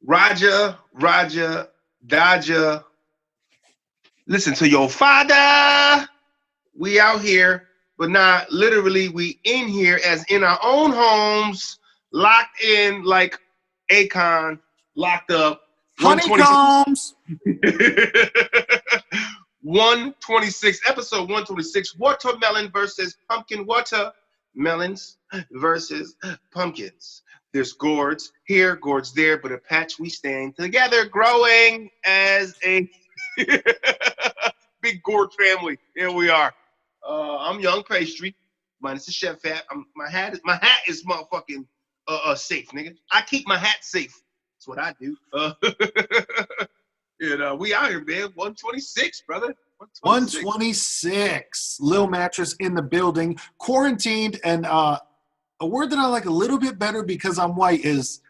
Roger, Dodger. Listen to your father. We out here, but not literally. We in here as in our own homes, locked in like Akon, locked up. 126. Honeycombs. 126, episode 126. Watermelon versus pumpkin. Watermelons versus pumpkins. There's gourds here, gourds there, but a patch we stand together, growing as a big gourd family. Here we are. I'm Young Pastry, minus the chef hat. My hat is motherfucking safe, nigga. I keep my hat safe. That's what I do. We out here, man. 126, brother. 126. Lil Mattress in the building, quarantined, and a word that I like a little bit better because I'm white is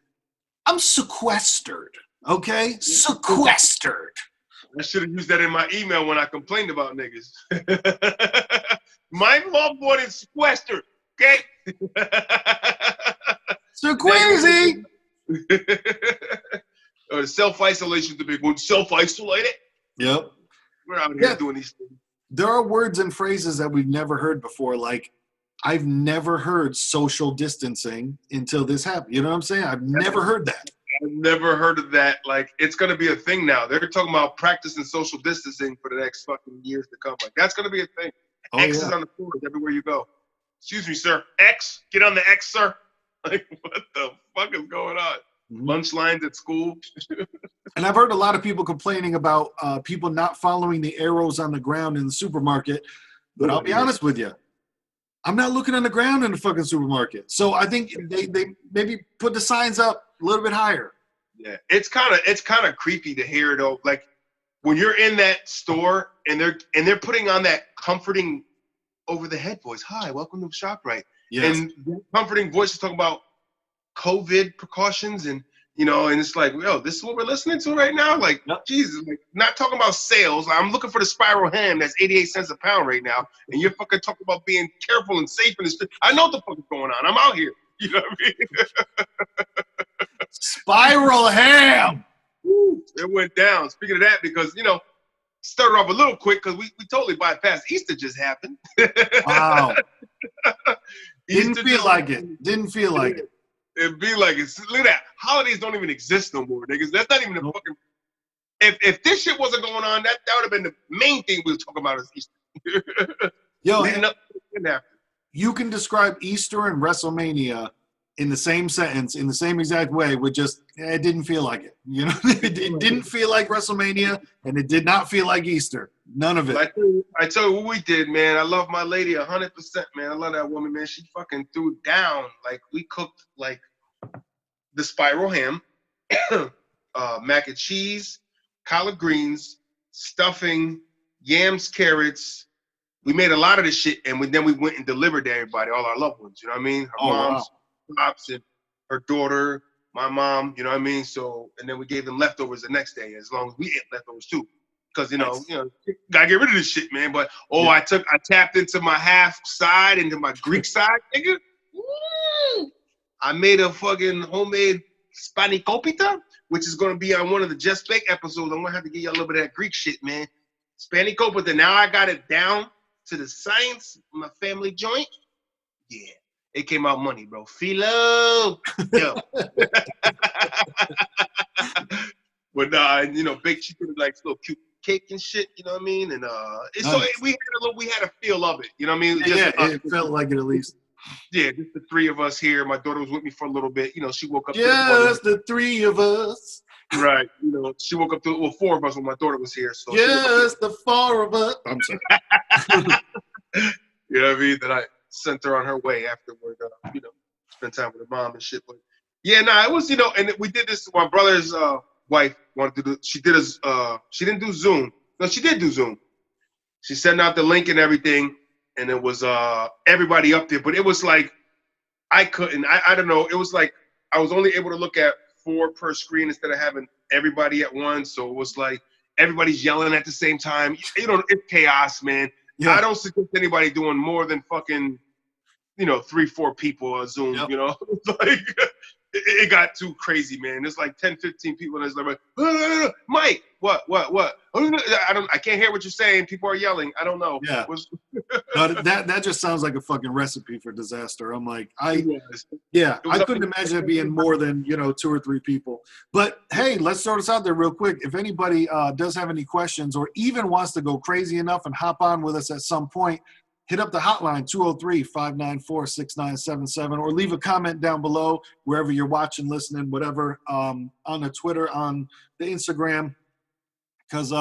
I'm sequestered. Okay, sequestered. I should have used that in my email when I complained about niggas. My loved one is sequestered. Okay. Sequeezy. Self-isolation is the big one. Self-isolated. Yep. We're out here doing these things. There are words and phrases that we've never heard before. Like, I've never heard social distancing until this happened. You know what I'm saying? I've never heard that. I've never heard of that. Like, it's going to be a thing now. They're talking about practicing social distancing for the next fucking years to come. Like, that's going to be a thing. X is on the floor everywhere you go. Excuse me, sir. X? Get on the X, sir. Like, what the fuck is going on? Lunch lines at school. And I've heard a lot of people complaining about people not following the arrows on the ground in the supermarket. But I'll be honest with you. I'm not looking on the ground in the fucking supermarket. So I think they maybe put the signs up a little bit higher. Yeah, it's kind of creepy to hear it though. Like when you're in that store and they're putting on that comforting over the head voice. Hi, welcome to ShopRite. Yes. And the comforting voice is talking about COVID precautions and and it's like, yo, this is what we're listening to right now. Like, Jesus, like, not talking about sales. I'm looking for the spiral ham that's 88 cents a pound right now, and you're fucking talking about being careful and safe in the street. I know what the fuck is going on. I'm out here. You know what I mean? Spiral ham. Woo, it went down. Speaking of that, because started off a little quick because we totally bypassed Easter just happened. Wow. Didn't feel like it. It'd be like it. Look at that. Holidays don't even exist no more, niggas. That's not even a fucking. If this shit wasn't going on, that would have been the main thing we were talking about is Easter. Yo, you can describe Easter and WrestleMania in the same sentence, in the same exact way, with just it didn't feel like it. It didn't feel like WrestleMania, and it did not feel like Easter. None of it. I tell you what we did, man. I love my lady 100%, man. I love that woman, man. She fucking threw it down. Like we cooked like the spiral ham, mac and cheese, collard greens, stuffing, yams, carrots. We made a lot of this shit, and then we went and delivered to everybody, all our loved ones. You know what I mean? Her mom's, pops, and her daughter, my mom. You know what I mean? So, and then we gave them leftovers the next day, as long as we ate leftovers too. Because gotta get rid of this shit, man. But I tapped into my half side, into my Greek side, nigga. Woo! I made a fucking homemade spanakopita, which is gonna be on one of the Just Bake episodes. I'm gonna have to give you a little bit of that Greek shit, man. Spanakopita. Now I got it down to the science. My family joint. Yeah, it came out money, bro. Philo. Yo. But baked chicken like little cute cake and shit, you know what I mean? And so we had a feel of it, you know what I mean? It felt like it at least. Yeah, just the three of us here. My daughter was with me for a little bit. She woke up. Just the three of us. Right. She woke up to four of us when my daughter was here. So just the four of us. I'm sorry. You know what I mean? Then I sent her on her way afterward. Spend time with her mom and shit. But yeah, it was and we did this. My brother's wife wanted to do. She didn't do Zoom. No, she did do Zoom. She sent out the link and everything, and it was everybody up there. But it was like I couldn't. I don't know. It was like I was only able to look at 4 per screen instead of having everybody at once. So it was like everybody's yelling at the same time. It's chaos, man. Yeah. I don't suggest anybody doing more than fucking 3-4 people on Zoom. Yep. Like it got too crazy, man. There's like 10, 15 people, and it's like, Mike, what? I can't hear what you're saying. People are yelling. I don't know. Yeah. No, that just sounds like a fucking recipe for disaster. I'm like, I couldn't imagine it being more than 2 or 3 people. But hey, let's throw this out there real quick. If anybody does have any questions or even wants to go crazy enough and hop on with us at some point, hit up the hotline 203-594-6977 or leave a comment down below wherever you're watching, listening, whatever, on the Twitter, on the Instagram, because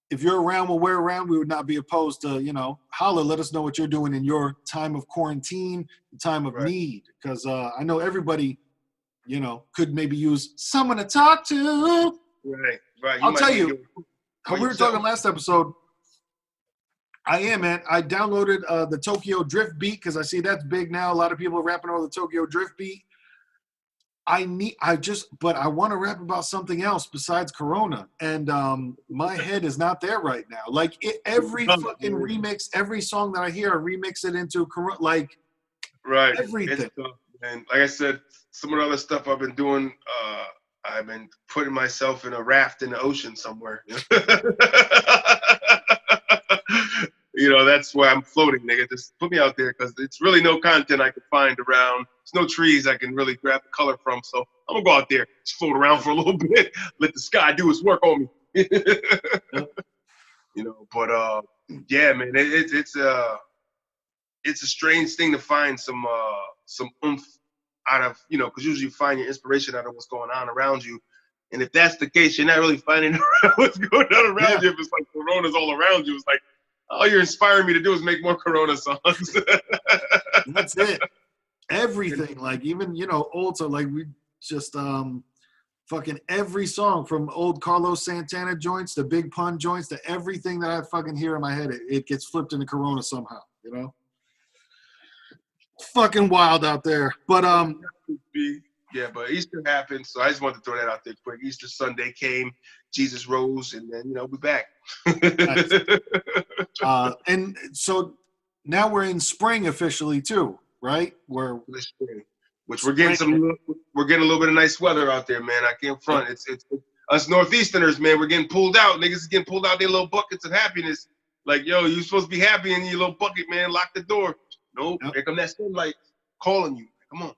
if you're around when we're around, we would not be opposed to, holler, let us know what you're doing in your time of quarantine, time of need. Because I know everybody, could maybe use someone to talk to. Right. I'll tell you, how we were talking last episode, I downloaded the Tokyo Drift beat because I see that's big now. A lot of people are rapping over the Tokyo Drift beat. But I want to rap about something else besides Corona, and my head is not there right now. Like every fucking remix, every song that I hear, I remix it into Corona, like everything. And like I said, some of the other stuff I've been doing, I've been putting myself in a raft in the ocean somewhere. That's where I'm floating, nigga. Just put me out there because it's really no content I can find around. There's no trees I can really grab the color from. So I'm going to go out there, just float around for a little bit, let the sky do its work on me. But yeah, man, it's a strange thing to find some oomph out of, because usually you find your inspiration out of what's going on around you. And if that's the case, you're not really finding what's going on around you. If it's like Corona's all around you, it's like, all you're inspiring me to do is make more Corona songs. That's it. Everything, like even old, so like we just fucking every song from old Carlos Santana joints to Big Pun joints to everything that I fucking hear in my head, it gets flipped into Corona somehow. Fucking wild out there. But yeah, but Easter happened, so I just wanted to throw that out there quick. Easter Sunday came, Jesus rose, and then we're back. Nice. And so now we're in spring officially too, right? Which we're getting a little bit of nice weather out there, man. I can't front. It's us Northeasterners, man. We're getting pulled out. Niggas is getting pulled out their little buckets of happiness. Like, yo, you supposed to be happy in your little bucket, man. Lock the door. Nope. Yep. Here come that sunlight calling you. Come on.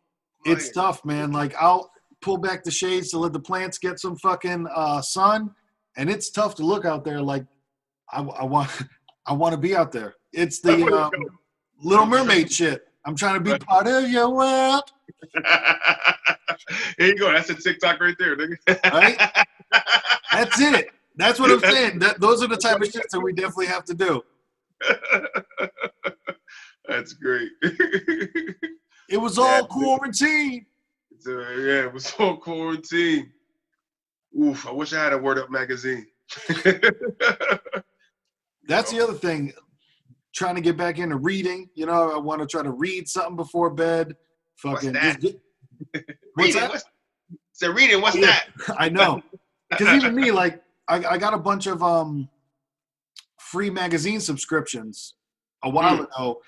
It's tough, man. Like I'll pull back the shades to let the plants get some fucking sun, and it's tough to look out there. Like I want to be out there. It's the Little Mermaid shit. I'm trying to be part of your world. Here you go. That's a TikTok right there, nigga. Right? That's it. That's what I'm saying. Those are the type of shit that we definitely have to do. That's great. It was all quarantine. It was all quarantine. Oof, I wish I had a Word Up magazine. That's the other thing. Trying to get back into reading. I want to try to read something before bed. Fucking. What's that? What's that? Reading, what's that? I know. Because even me, like, I got a bunch of free magazine subscriptions a while ago.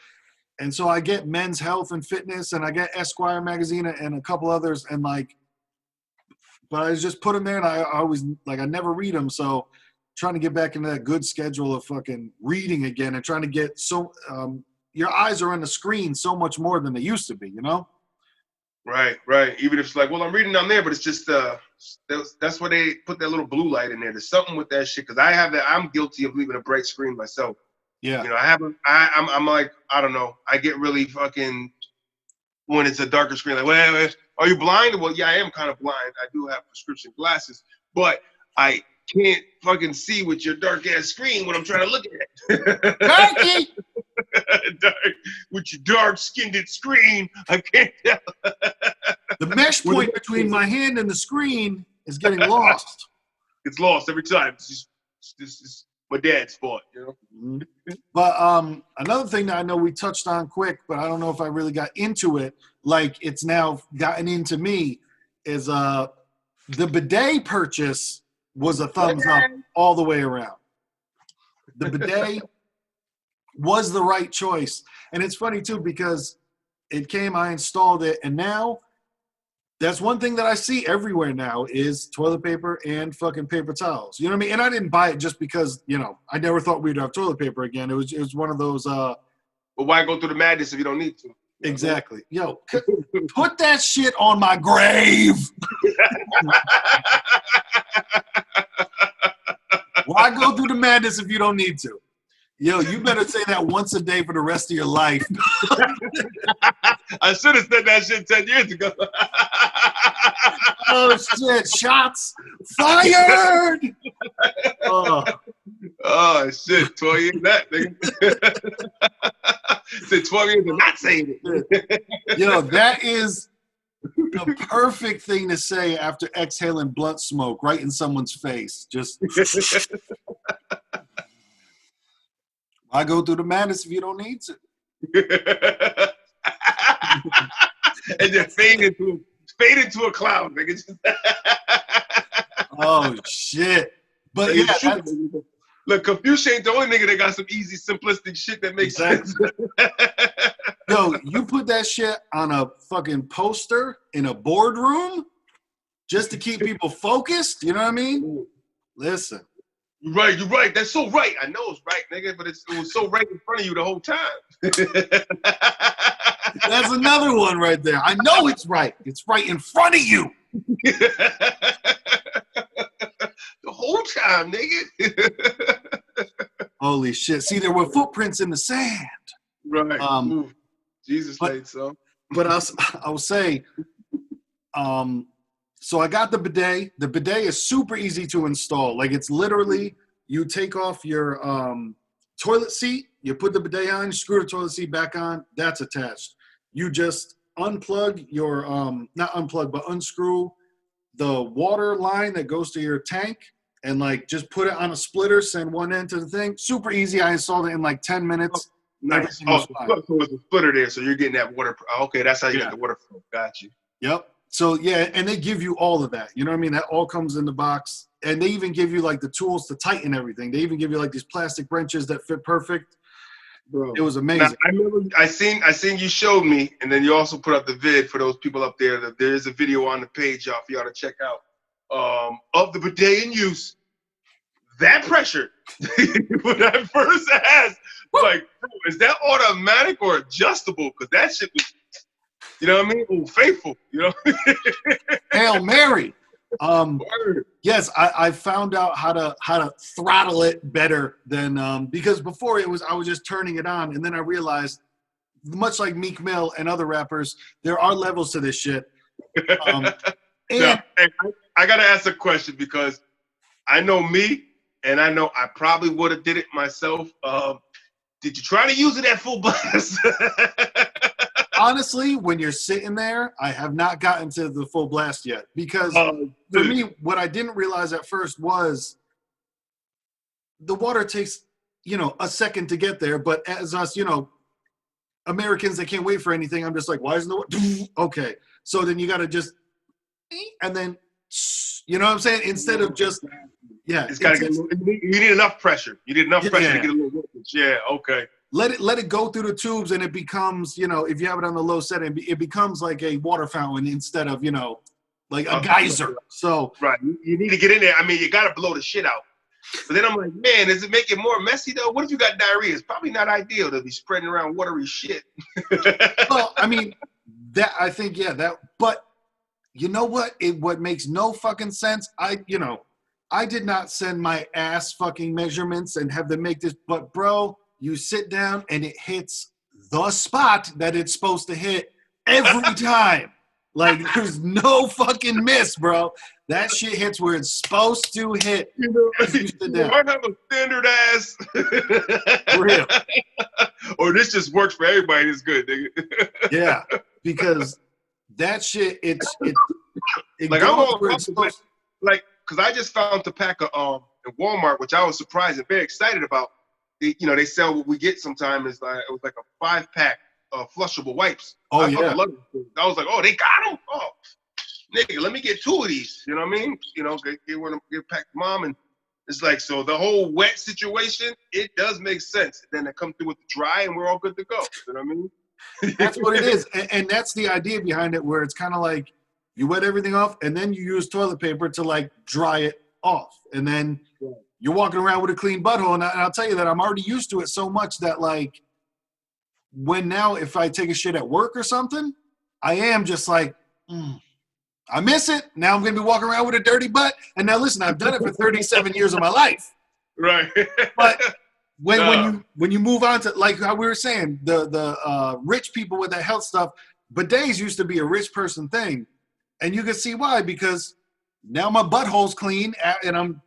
And so I get Men's Health and Fitness, and I get Esquire magazine and a couple others, and but I just put them there, and I always I never read them. So trying to get back into that good schedule of fucking reading again, and trying to get your eyes are on the screen so much more than they used to be, Right. Even if it's like, well, I'm reading down there, but it's just that's why they put that little blue light in there. There's something with that shit because I'm guilty of leaving a bright screen myself. Yeah. I'm like, I don't know. I get really fucking when it's a darker screen. Like, wait, are you blind? Well, yeah, I am kind of blind. I do have prescription glasses, but I can't fucking see with your dark ass screen when I'm trying to look at it. Darky! With your dark skinned screen, I can't tell. The mesh point between my hand and the screen is getting lost. It's lost every time. This is my dad's fault, But another thing that I know we touched on quick, but I don't know if I really got into it, like it's now gotten into me, is the bidet purchase was a thumbs up all the way around. The bidet was the right choice. And it's funny too because it came, I installed it, and now That's one thing that I see everywhere now is toilet paper and fucking paper towels. You know what I mean? And I didn't buy it just because, you know, I never thought we'd have toilet paper again. It was one of those But why go through the madness if you don't need to? exactly. Yo, put that shit on my grave. Why go through the madness if you don't need to? Yo, you better say that once a day for the rest of your life. I should have said that shit 10 years ago. Oh shit! Shots fired. Oh shit! 12 years that nigga. Said 12 years of not saying it. Yo, that is the perfect thing to say after exhaling blunt smoke right in someone's face. Just I go through the madness if you don't need to. And just fade into a cloud, nigga. Oh shit! But yeah, that's, look, Confucius ain't the only nigga that got some easy, simplistic shit that makes sense. yo, you put that shit on a fucking poster in a boardroom just to keep people focused. You know what I mean? Listen. You're right. That's so right. I know it's right, nigga, but it was so right in front of you the whole time. That's another one right there. I know it's right. It's right in front of you. The whole time, nigga. Holy shit. See, there were footprints in the sand. Right. Jesus made so. But I'll say, so I got the bidet. The bidet is super easy to install. Like it's literally, you take off your toilet seat, you put the bidet on, screw the toilet seat back on, that's attached. You just unplug your, not unplug, but unscrew the water line that goes to your tank and like just put it on a splitter, send one end to the thing. Super easy. I installed it in like 10 minutes. Nice. Oh, so it's a splitter there, so you're getting that water. Okay, that's how you get the water flow. Got you. Yep. So yeah, and they give you all of that. You know what I mean? That all comes in the box. And they even give you like the tools to tighten everything. They even give you like these plastic wrenches that fit perfect. Bro, it was amazing. Now, I remember I seen you showed me, and then you also put up the vid for those people up there. That there is a video on the page, y'all, for y'all to check out of the bidet in use. That pressure when I first asked, like, bro, is that automatic or adjustable? Because that shit was, you know what I mean? Oh, faithful, you know. Hail Mary. Yes, I found out how to throttle it better than because before I was just turning it on, and then I realized, much like Meek Mill and other rappers, there are levels to this shit. And now, I gotta ask a question because I know me, and I know I probably would have did it myself. Did you try to use it at full blast? Honestly, when you're sitting there, I have not gotten to the full blast yet because for me, what I didn't realize at first was the water takes, a second to get there. But as us, Americans that can't wait for anything, I'm just like, why isn't the water? Okay. So then you got to just, and then, you know what I'm saying? Instead of just, it's got to get. You need enough pressure. You need enough pressure to get a little voltage. Yeah. Okay. Let it go through the tubes, and it becomes, if you have it on the low setting, it becomes like a water fountain instead of, like a geyser. So right, you need to get in there. I mean, you got to blow the shit out. But then I'm like, man, does it make it more messy though? What if you got diarrhea? It's probably not ideal to be spreading around watery shit. Well, I mean, but you know what? What makes no fucking sense? I did not send my ass fucking measurements and have them make this, but bro, you sit down and it hits the spot that it's supposed to hit every time. Like there's no fucking miss, bro. That shit hits where it's supposed to hit. I have a standard ass. Real. Or this just works for everybody. It's good, nigga. Yeah, because that shit, it like I'm all like, because I just found Topeka in Walmart, which I was surprised and very excited about. They sell what we get sometimes. It was like a 5-pack of flushable wipes. Oh, I yeah. I was like, oh, they got them? Oh, nigga, let me get 2 of these. You know what I mean? Get packed to mom. And it's like, so the whole wet situation, it does make sense. Then they come through with the dry and we're all good to go. You know what I mean? That's what it is. And that's the idea behind it, where it's kind of like, You wet everything off, and then you use toilet paper to like dry it off, and then you're walking around with a clean butthole. And I'll tell you that I'm already used to it so much that like when now if I take a shit at work or something, I am just like, I miss it. Now I'm gonna be walking around with a dirty butt. And now listen, I've done it for 37 years of my life. Right. But when you move on to like how we were saying, the rich people with that health stuff, bidets used to be a rich person thing. And you can see why, because now my butthole's clean and I'm,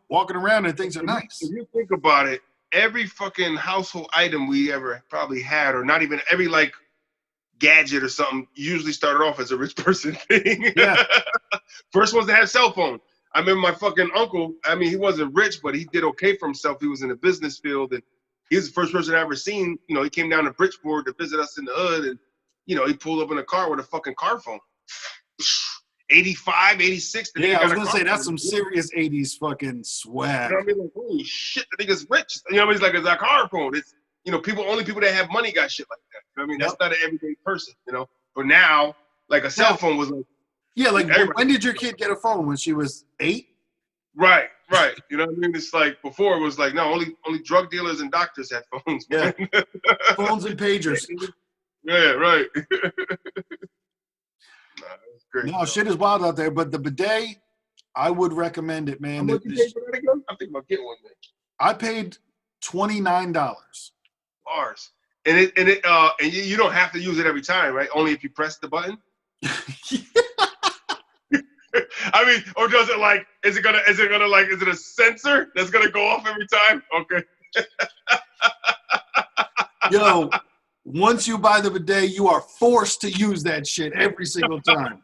walking around and things are nice. If you think about it, every fucking household item we ever probably had, or not even every like gadget or something, usually started off as a rich person thing. Yeah. First ones to have cell phone. I remember my fucking uncle, I mean, he wasn't rich, but he did okay for himself. He was in the business field, and he was the first person I ever seen. He came down to Bridgeport to visit us in the hood, and, he pulled up in a car with a fucking car phone. 85, 86. Yeah, I was going to say, that's some serious 80s fucking swag. You know what I mean? Like, holy shit, the nigga's rich. He's like, it's a car phone. It's, only people that have money got shit like that. You know what I mean? That's not an everyday person, But now, like a cell phone was like, yeah, like when did your kid get a phone? When she was 8? Right. You know what I mean? It's like before it was like, no, only drug dealers and doctors had phones. Man. Yeah. Phones and pagers. Yeah, right. That's great. No, shit is wild out there, but the bidet, I would recommend it, man. How much you pay for that again? I'm thinking about getting one, man. I paid $29. Bars. And you don't have to use it every time, right? Only if you press the button. I mean, or does it like? Is it a sensor that's gonna go off every time? Okay. Yo, once you buy the bidet, you are forced to use that shit every single time.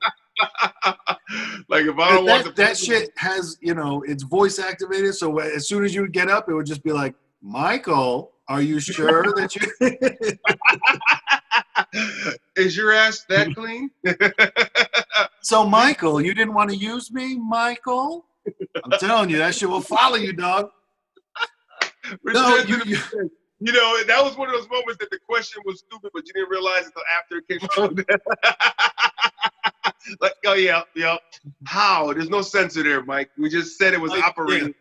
Like if I don't want that shit has, it's voice activated. So as soon as you would get up, it would just be like, Michael, are you sure that you? Is your ass that clean? So, Michael, you didn't want to use me, Michael? I'm telling you, that shit will follow you, dog. No, that was one of those moments that the question was stupid, but you didn't realize until after it came out. Like, oh, yeah. How? There's no sensor there, Mike. We just said it was operating.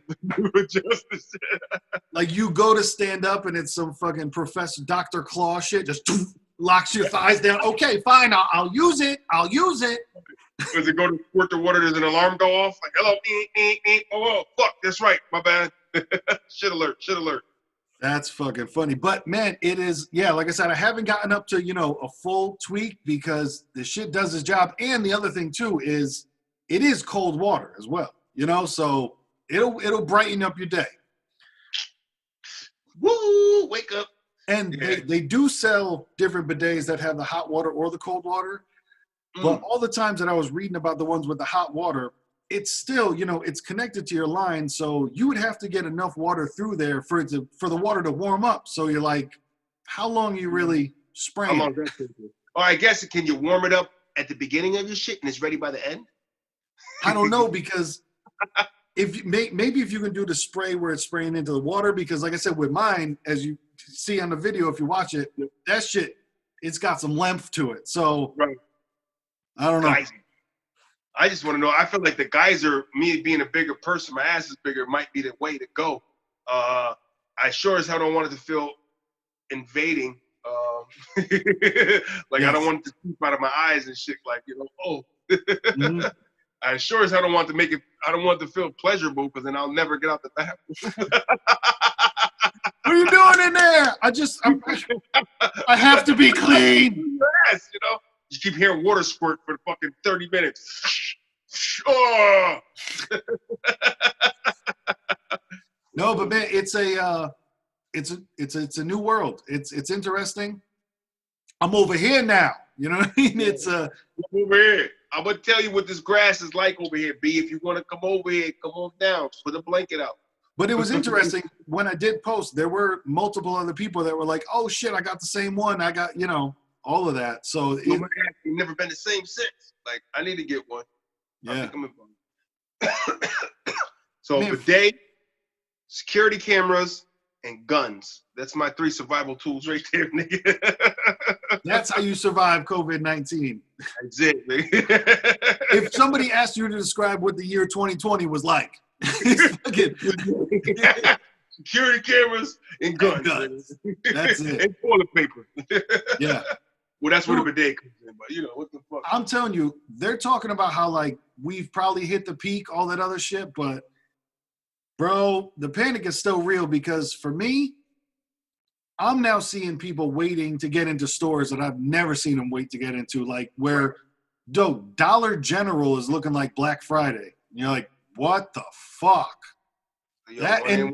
Like, you go to stand up, and it's some fucking Professor Dr. Claw shit, just locks your thighs down. Okay, fine, I'll use it. Does it go to squirt the water? Does an alarm go off? Like, hello, oh, fuck, that's right, my bad. Shit alert. That's fucking funny. But, man, it is, like I said, I haven't gotten up to, a full tweak because the shit does its job. And the other thing, too, is it is cold water as well, so it'll brighten up your day. Woo, wake up. And they do sell different bidets that have the hot water or the cold water. But all the times that I was reading about the ones with the hot water, it's still, it's connected to your line. So you would have to get enough water through there for the water to warm up. So you're like, how long are you really spraying? How long does that take? Or I guess, can you warm it up at the beginning of your shit and it's ready by the end? I don't know, because maybe if you can do the spray where it's spraying into the water, because like I said, with mine, as you see on the video, if you watch it, that shit, it's got some length to it. So right. I don't know. I just want to know. I feel like the geyser, me being a bigger person, my ass is bigger, might be the way to go. I sure as hell don't want it to feel invading. Like, yes. I don't want it to seep out of my eyes and shit. Like, Mm-hmm. I sure as hell don't want to make it. I don't want it to feel pleasurable, because then I'll never get out the bathroom. What are you doing in there? I have to be clean. Yes, You keep hearing water squirt for fucking 30 minutes. Oh. No, but man, it's a new world. It's interesting. I'm over here now. You know what I mean? It's over here. I'm gonna tell you what this grass is like over here, B. If you want to come over here, come on down. Put a blanket out. But it was interesting when I did post. There were multiple other people that were like, "Oh shit, I got the same one. I got all of that." So you've never been the same since. Like, I need to get one. Yeah. So bidet, security cameras, and guns. That's my 3 survival tools right there, nigga. That's how you survive COVID-19. That's it. If somebody asked you to describe what the year 2020 was like, it's fucking, security cameras and guns. And guns. That's it. And toilet paper. Yeah. Well, that's where the bidet comes in, but you know, what the fuck? I'm telling you, they're talking about how, like, we've probably hit the peak, all that other shit, but, bro, the panic is still real because for me, I'm now seeing people waiting to get into stores that I've never seen them wait to get into, like where, Dollar General is looking like Black Friday. You're like, what the fuck? Yo, That and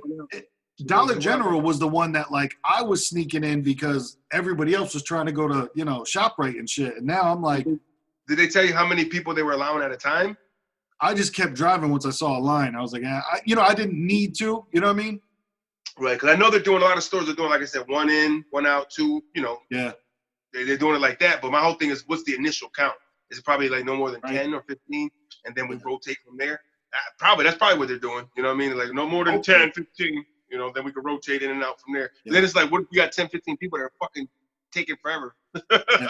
Dollar General was the one that, like, I was sneaking in because everybody else was trying to go to, ShopRite and shit. And now I'm like, did they tell you how many people they were allowing at a time? I just kept driving once I saw a line. I was like, I didn't need to. You know what I mean? Right, because I know they're doing a lot of stores are doing, like I said, 1 in, 1 out, 2. Yeah. They're doing it like that. But my whole thing is, what's the initial count? Is it probably like no more than 10 or 15, and then we rotate from there? That's probably what they're doing. You know what I mean? Like no more than 10, 15. Then we can rotate in and out from there. Yeah. Then it's like, what if you got 10, 15 people that are fucking taking forever? Yeah.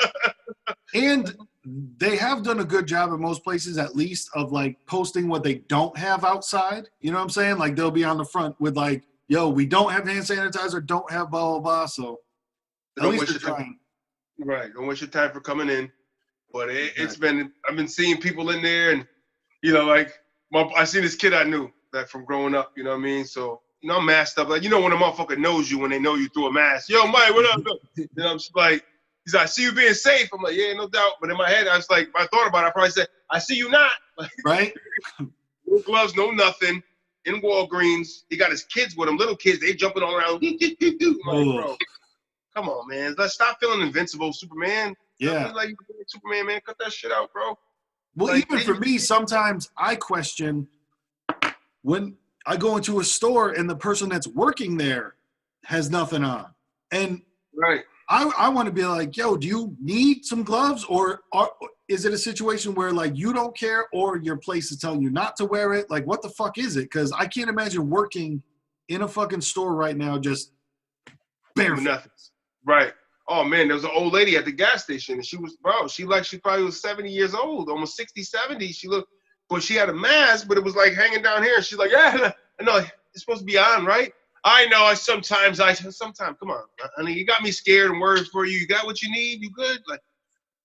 And they have done a good job in most places, at least, of like posting what they don't have outside. You know what I'm saying? Like they'll be on the front with like, yo, we don't have hand sanitizer, don't have blah, blah, blah. So at least they're trying. Right. Don't waste your time for coming in. But I've been seeing people in there and, I seen this kid I knew that from growing up, you know what I mean? So, I'm masked up. Like, when a motherfucker knows you when they know you through a mask. Yo, Mike, what up? I'm just like, he's like, I see you being safe. I'm like, yeah, no doubt. But in my head, I was like, if I thought about it, I probably said, I see you not. Like, right? No gloves, no nothing. In Walgreens. He got his kids with him, little kids. They jumping all around. I'm like, bro, come on, man. Let's stop feeling invincible, Superman. Yeah. Like Superman, man. Cut that shit out, bro. Well, like, even for me, sometimes I question when I go into a store and the person that's working there has nothing on. And right. I want to be like, yo, do you need some gloves? Or is it a situation where, like, you don't care or your place is telling you not to wear it? Like, what the fuck is it? Because I can't imagine working in a fucking store right now just barefoot. Nothing. Right. Oh, man, there was an old lady at the gas station, and she probably was 70 years old, almost 60, 70. She looked, but she had a mask, but it was, like, hanging down here. And she's like, yeah, no, it's supposed to be on, right? I know. Sometimes, come on, honey, you got me scared and worried for you. You got what you need? You good? Like,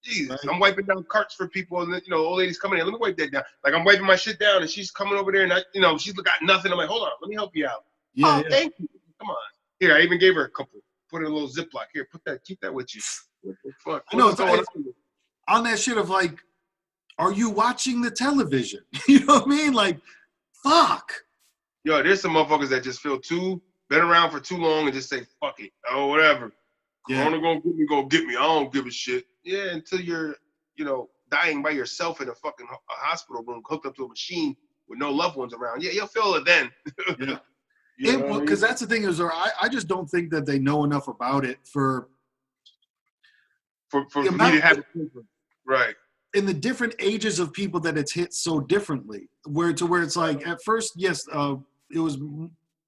Jesus, right. I'm wiping down carts for people, and old lady's coming in. Let me wipe that down. Like, I'm wiping my shit down, and she's coming over there, and she's got nothing. I'm like, hold on, let me help you out. Yeah, thank you. Come on. Here, I even gave her a couple. Put it in a little Ziploc. Here, keep that with you. What the fuck? I know, it's on that shit of like, are you watching the television? You know what I mean? Like, fuck. Yo, there's some motherfuckers that just been around for too long and just say, fuck it. Oh, whatever. Yeah. Corona gonna get me. I don't give a shit. Yeah, until you're, dying by yourself in a fucking hospital room, hooked up to a machine with no loved ones around. Yeah, you'll feel it then. Yeah. Because that's the thing is, I just don't think that they know enough about it for me to have it. Right. In the different ages of people that it's hit so differently, where it's like, at first, yes, it was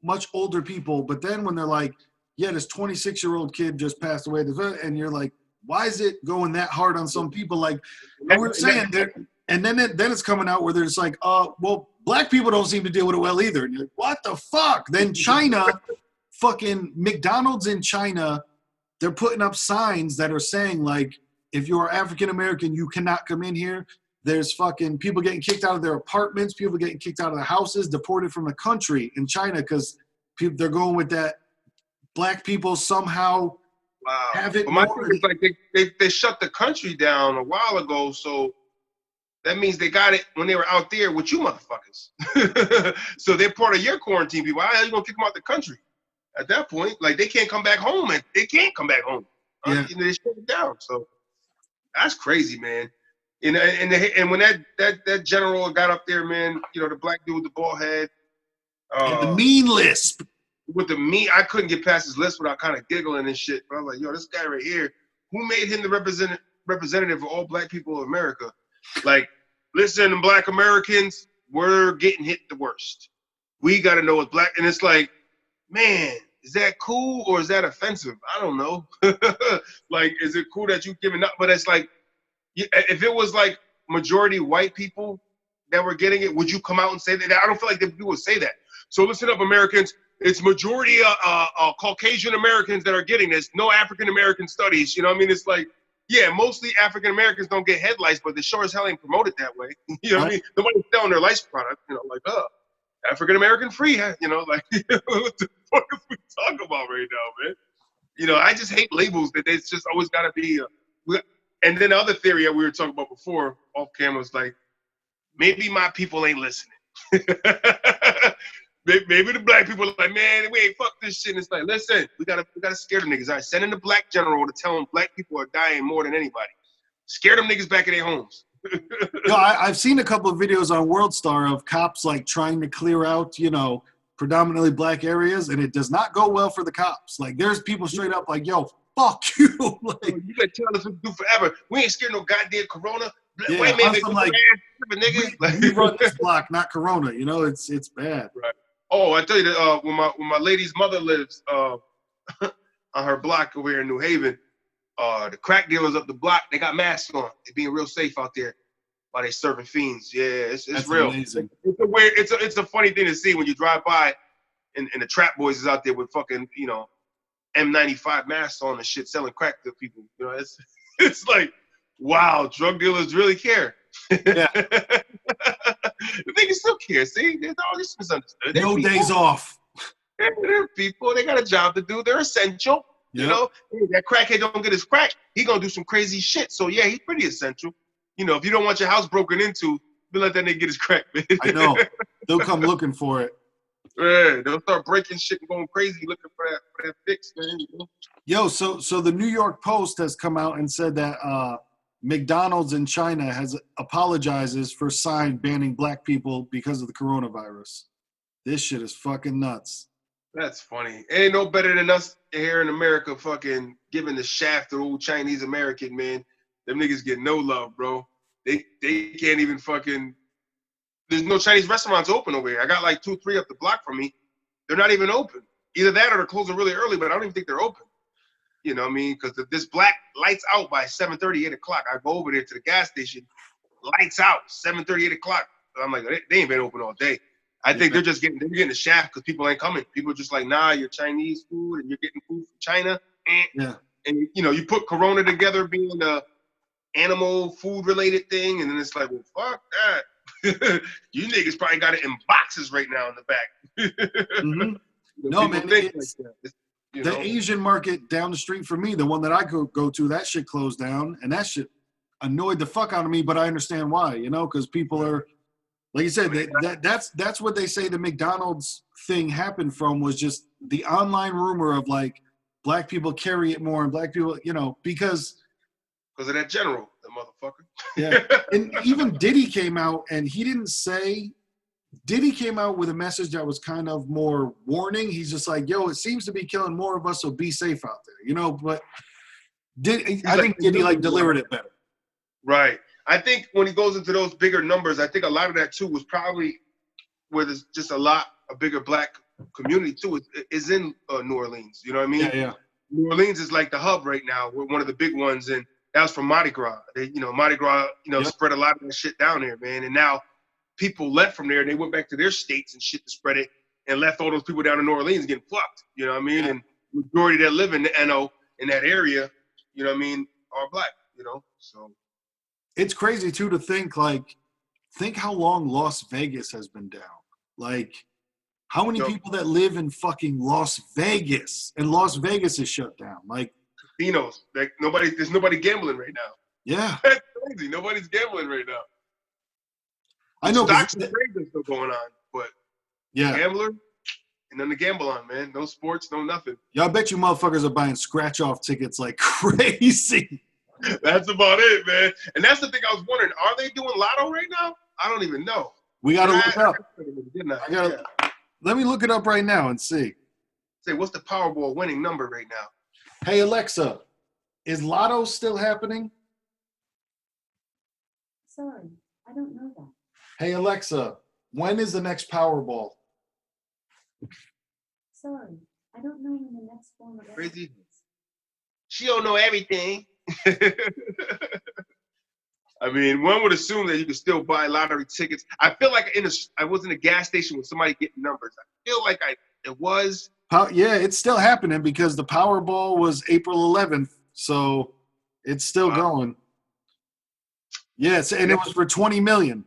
much older people, but then when they're like, yeah, this 26-year-old kid just passed away, and you're like, why is it going that hard on some people? Like, we're saying that, and then it's coming out where there's like, well, black people don't seem to deal with it well either. And you're like, what the fuck? Then China, fucking McDonald's in China, they're putting up signs that are saying, like, if you are African-American, you cannot come in here. There's fucking people getting kicked out of their apartments, people getting kicked out of their houses, deported from the country in China because they're going with that black people somehow have it. But my thing is, like, they shut the country down a while ago, so that means they got it when they were out there with you motherfuckers. So they're part of your quarantine people. How the hell you gonna kick them out the country? At that point, like, they can't come back home, and they can't come back home. Yeah. They shut it down. So that's crazy, man. And when that general got up there, man, the black dude with the bald head. And the mean lisp. With the mean, I couldn't get past his list without kind of giggling and shit. But I was like, yo, this guy right here, who made him the representative of all black people of America? Like, listen, black Americans, we're getting hit the worst. We got to know what's black. And it's like, man, Is that cool or is that offensive? I don't know. Like, is it cool that you giving up? But it's like, if it was like majority white people that were getting it, would you come out and say that? I don't feel like people would say that. So listen up, Americans. It's majority Caucasian Americans that are getting this. No African American studies. You know what I mean? It's like, yeah, mostly African Americans don't get head lice, but they sure as hell ain't promoted that way. You know what I mean? Nobody's selling their lice product. You know, like, African American free. You know, like, what the fuck is we talking about right now, man? You know, I just hate labels that it's just always got to be. And then the other theory that we were talking about before off camera was like, maybe my people ain't listening. Maybe the black people are like, man, we ain't fuck this shit. And it's like, listen, we gotta scare them niggas. All right, send in the black general to tell them black people are dying more than anybody. Scare them niggas back in their homes. No, I've seen a couple of videos on World Star of cops like trying to clear out, you know, predominantly black areas, and it does not go well for the cops. Like, there's people straight up like, yo, fuck you. Like, you been telling us what to do forever. We ain't scared no goddamn corona. Yeah, white man, like, we run this block, not corona. You know, it's bad. Right. Oh, I tell you that when my lady's mother lives on her block over here in New Haven, the crack dealers up the block, they got masks on. They're being real safe out there while they serving fiends. Yeah, it's real. Amazing. It's a weird. It's a funny thing to see when you drive by, and the trap boys is out there with fucking M95 masks on and shit, selling crack to people. You know, it's like, wow, drug dealers really care. Yeah. The niggas still care. See, there's all this misunderstood. No days off. They're people. They got a job to do. They're essential. Yep. You know, that crackhead don't get his crack, he gonna do some crazy shit. So yeah, he's pretty essential. You know, if you don't want your house broken into, you let that nigga get his crack, man. I know. They'll come looking for it. Yeah, they'll start breaking shit and going crazy looking for that fix, man. You know? Yo, so the New York Post has come out and said that McDonald's in China apologizes for sign banning black people because of the coronavirus. This shit is fucking nuts. That's funny. Ain't no better than us here in America fucking giving the shaft to old Chinese American, man. Them niggas get no love, bro. They can't even fucking. There's no Chinese restaurants open over here. I got like 2, 3 up the block from me. They're not even open. Either that or they're closing really early, but I don't even think they're open. You know what I mean? Because this black lights out by 7:30, 8 o'clock. I go over there to the gas station, lights out, 7:30, 8 o'clock. I'm like, they ain't been open all day. I think they're getting the shaft because people ain't coming. People are just like, nah, you're Chinese food and you're getting food from China. Yeah. And you put Corona together being the animal food related thing, and then it's like, well, fuck that. You niggas probably got it in boxes right now in the back. Mm-hmm. No, man, the Asian market down the street from me, the one that I go to, that shit closed down, and that shit annoyed the fuck out of me, but I understand why, because people are, like you said, that's what they say the McDonald's thing happened from, was just the online rumor of like black people carry it more and black people, because of that general, the motherfucker. Yeah. And even Diddy came out and he didn't say, Diddy came out with a message that was kind of more warning. He's just like, yo, it seems to be killing more of us, so be safe out there, but I think Diddy delivered it better. Right. I think when he goes into those bigger numbers, I think a lot of that too was probably where there's just a bigger black community too is in New Orleans. You know what I mean? Yeah. New Orleans is like the hub right now. We're one of the big ones, and that was from Mardi Gras. Mardi Gras, yep. Spread a lot of that shit down there, man. And now people left from there. They went back to their states and shit to spread it, and left all those people down in New Orleans getting fucked. You know what I mean? Yeah. And majority that live in the NO in that area, you know what I mean, are black. So it's crazy too to think how long Las Vegas has been down. Like, how many people that live in fucking Las Vegas, and Las Vegas is shut down? Like, casinos. Like there's nobody gambling right now. Yeah. That's crazy. Nobody's gambling right now. I know. Stocks and trades are still going on, but yeah, gambler, and nothing to gamble on, man. No sports, no nothing. Yeah, I bet you motherfuckers are buying scratch-off tickets like crazy. That's about it, man. And that's the thing I was wondering. Are they doing lotto right now? I don't even know. We got to look up. Let me look it up right now and see. Say, what's the Powerball winning number right now? Hey, Alexa, is lotto still happening? Sorry, I don't know that. Hey, Alexa, when is the next Powerball? Sorry, I I don't know when the next form of Crazy. evidence is. She don't know everything. I mean, one would assume that you could still buy lottery tickets. I feel like I was in a gas station with somebody getting numbers. I feel like it was. Yeah, it's still happening because the Powerball was April 11th, so it's still going. Yes, and it was for 20 million.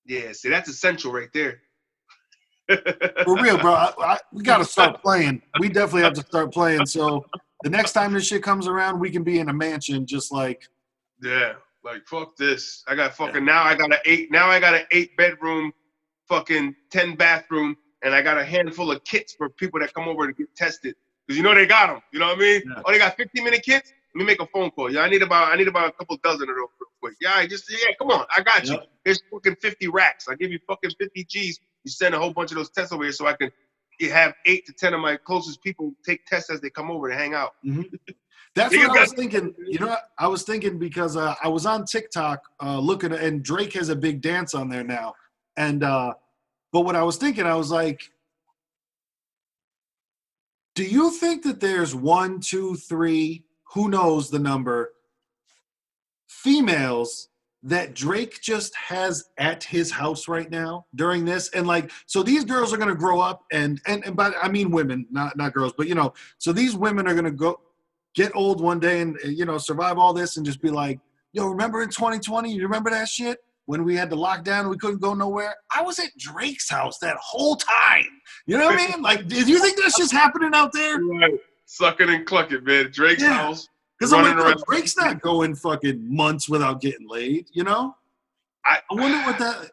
Yeah, see, that's essential right there. For real, bro. We got to start playing. We definitely have to start playing. So the next time this shit comes around, we can be in a mansion just like. Yeah, like fuck this. I got fucking now I got an 8-bedroom, fucking 10 bathroom, and I got a handful of kits for people that come over to get tested. Because you know they got them. You know what I mean? Yeah. Oh, they got 15-minute kits? Let me make a phone call. Yeah, I need about a couple dozen of those real quick. Yeah, come on. I got you. Yep. Here's fucking 50 racks. I give you fucking 50 G's. You send a whole bunch of those tests over here so I can have 8 to 10 of my closest people take tests as they come over to hang out. Mm-hmm. That's what I was thinking. You know what? I was thinking because I was on TikTok looking, and Drake has a big dance on there now. And but what I was thinking, I was like, do you think that there's 1, 2, 3, who knows the number, females that Drake just has at his house right now during this? And like, so these girls are going to grow up and but I mean women, not girls, but you know, so these women are going to go get old one day and, you know, survive all this and just be like, yo, remember in 2020, you remember that shit? When we had the lockdown, we couldn't go nowhere. I was at Drake's house that whole time. You know what I mean? Like, do you think that's just happening out there? Right. Sucking and clucking, man. Drake's house. Because I'm like, look, Drake's not going fucking months without getting laid, you know? I wonder what that,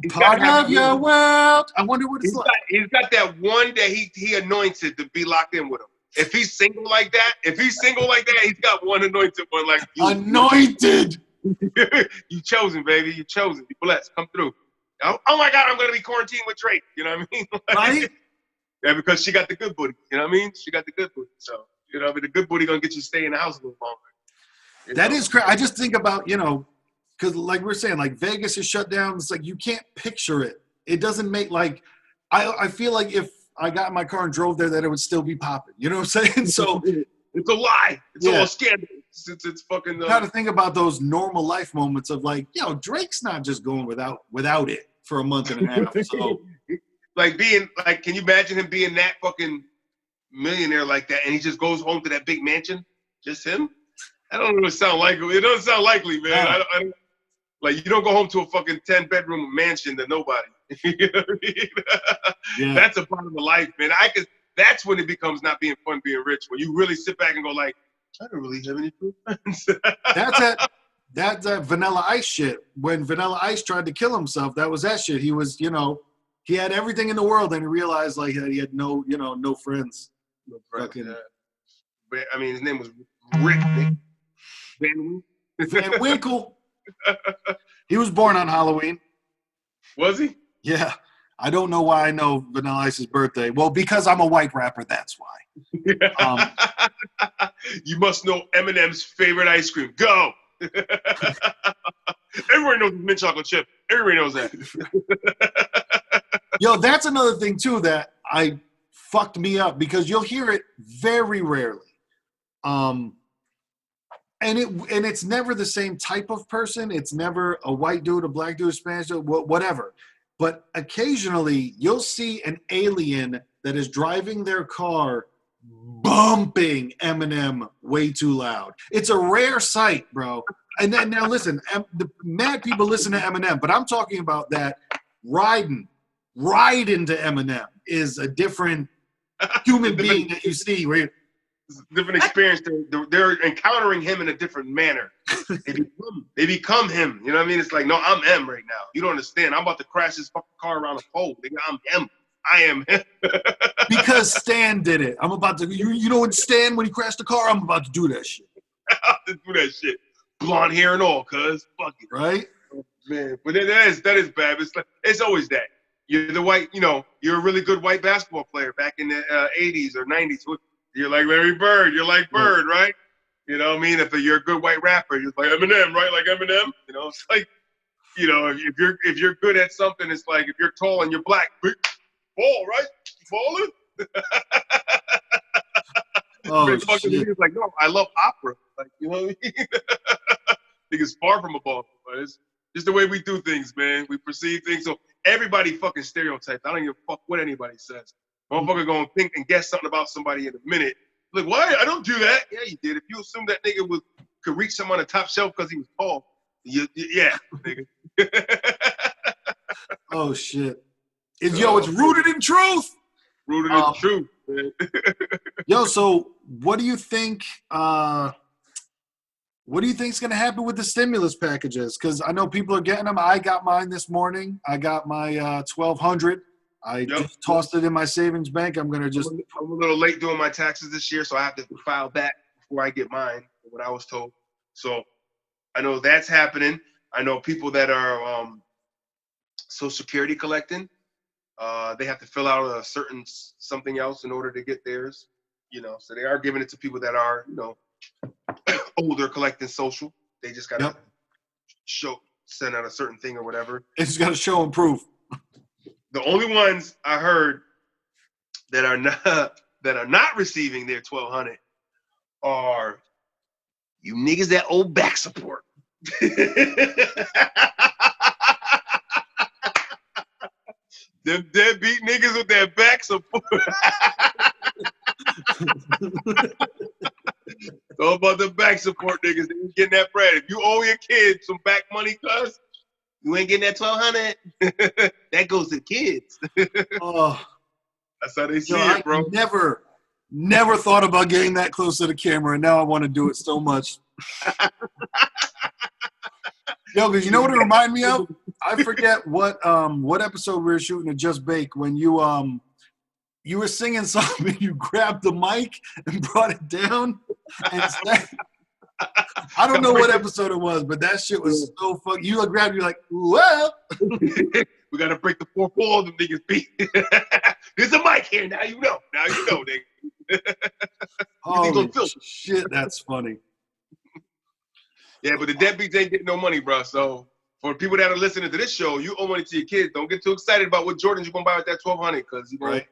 part of your world. I wonder what it's like. He's got that one that he anointed to be locked in with him. If he's single like that, he's got one anointed one like you. Anointed. You chosen, baby. You chosen. You blessed. Come through. Oh my God, I'm gonna be quarantined with Drake. You know what I mean? Right? Yeah, because she got the good booty. You know what I mean? She got the good booty. So you know, the good booty gonna get you to stay in the house a little longer. That is crazy. I just think about, you know, because like we're saying, like Vegas is shut down. It's like you can't picture it. It doesn't make like I feel like if I got in my car and drove there, that it would still be popping. You know what I'm saying? So it's a lie. It's all a scandal. It's fucking. You got to think about those normal life moments of like, yo, Drake's not just going without it for a month and a half. So, like being like, can you imagine him being that fucking millionaire like that, and he just goes home to that big mansion, just him? I don't even sound likely. It doesn't sound likely, man. I don't, like you don't go home to a fucking 10-bedroom mansion to nobody. You know what I mean? Yeah. That's a part of the life, man. That's when it becomes not being fun being rich. When you really sit back and go like, I don't really have any friends. That's that Vanilla Ice shit. When Vanilla Ice tried to kill himself, that was that shit. He was, you know, he had everything in the world, and he realized like he had no friends. No friends. Yeah. I mean, his name was Rick Van Winkle. He was born on Halloween. Was he? Yeah. I don't know why I know Vanilla Ice's birthday. Well, because I'm a white rapper, that's why. You must know Eminem's favorite ice cream. Go. Everybody knows mint chocolate chip. Everybody knows that. Yo, that's another thing too that I fucked me up because you'll hear it very rarely. And it's never the same type of person. It's never a white dude, a black dude, a Spanish dude, whatever. But occasionally you'll see an alien that is driving their car bumping Eminem way too loud. It's a rare sight, bro. And then now listen, the mad people listen to Eminem, but I'm talking about that riding to Eminem is a different human being that you see. Where different experience. They're encountering him in a different manner. They become him. You know what I mean? It's like, no, I'm M right now. You don't understand. I'm about to crash this fucking car around a pole. I'm him. I am him. Because Stan did it. I'm about to. You know when Stan, when he crashed the car, I'm about to do that shit. I'm about to do that shit. Blonde hair and all, cuz. Fuck it. Right? Oh, man, but that is bad. It's always that. You're the white. You know, you're a really good white basketball player back in the 80s or 90s. You're like Larry Bird. You're like Bird, right? You know what I mean? If you're a good white rapper, you're like Eminem, right? Like Eminem. You know, it's like, you know, if you're good at something, it's like if you're tall and you're black, big ball, right? You balling? Oh, Big fucking shit. niggas like, no, I love opera. Like, you know what I mean? Niggas far from a ball, but it's just the way we do things, man. We perceive things. So everybody fucking stereotypes. I don't give a fuck what anybody says. Motherfucker gonna think and guess something about somebody in a minute. Like, why? I don't do that. Yeah, you did. If you assume that nigga could reach someone on the top shelf because he was tall, yeah, nigga. Oh, shit. It's rooted in truth. Rooted in truth, man. Yo, so what do you think? What do you think is going to happen with the stimulus packages? Because I know people are getting them. I got mine this morning. I got my $1,200. I just tossed it in my savings bank. I'm going to just. I'm a little late doing my taxes this year, so I have to file back before I get mine. What I was told. So I know that's happening. I know people that are Social Security collecting. They have to fill out a certain something else in order to get theirs. You know, so they are giving it to people that are, you know, older collecting social. They just gotta send out a certain thing or whatever. They just gotta show and prove. The only ones I heard that are not receiving their $1,200 are you niggas that owe back support. Them deadbeat niggas with their back support. All about the back support niggas. They ain't getting that bread. If you owe your kids some back money, cuz, you ain't getting that $1,200. That goes to kids. Oh, that's how they see it, bro. Never thought about getting that close to the camera, and now I want to do it so much. Yo, because you know what it reminded me of? I forget what episode we were shooting at Just Bake when you were singing something, you grabbed the mic and brought it down. And I don't know what episode it was, but that shit was so fucking. You grabbed, you're like, well. We got to break the fourth wall of them niggas beat. There's a mic here. Now you know. Now you know, nigga. Holy shit, that's funny. Yeah, but the deadbeats ain't getting no money, bro. So for people that are listening to this show, you owe money to your kids. Don't get too excited about what Jordans you're going to buy with that $1,200 because you're going to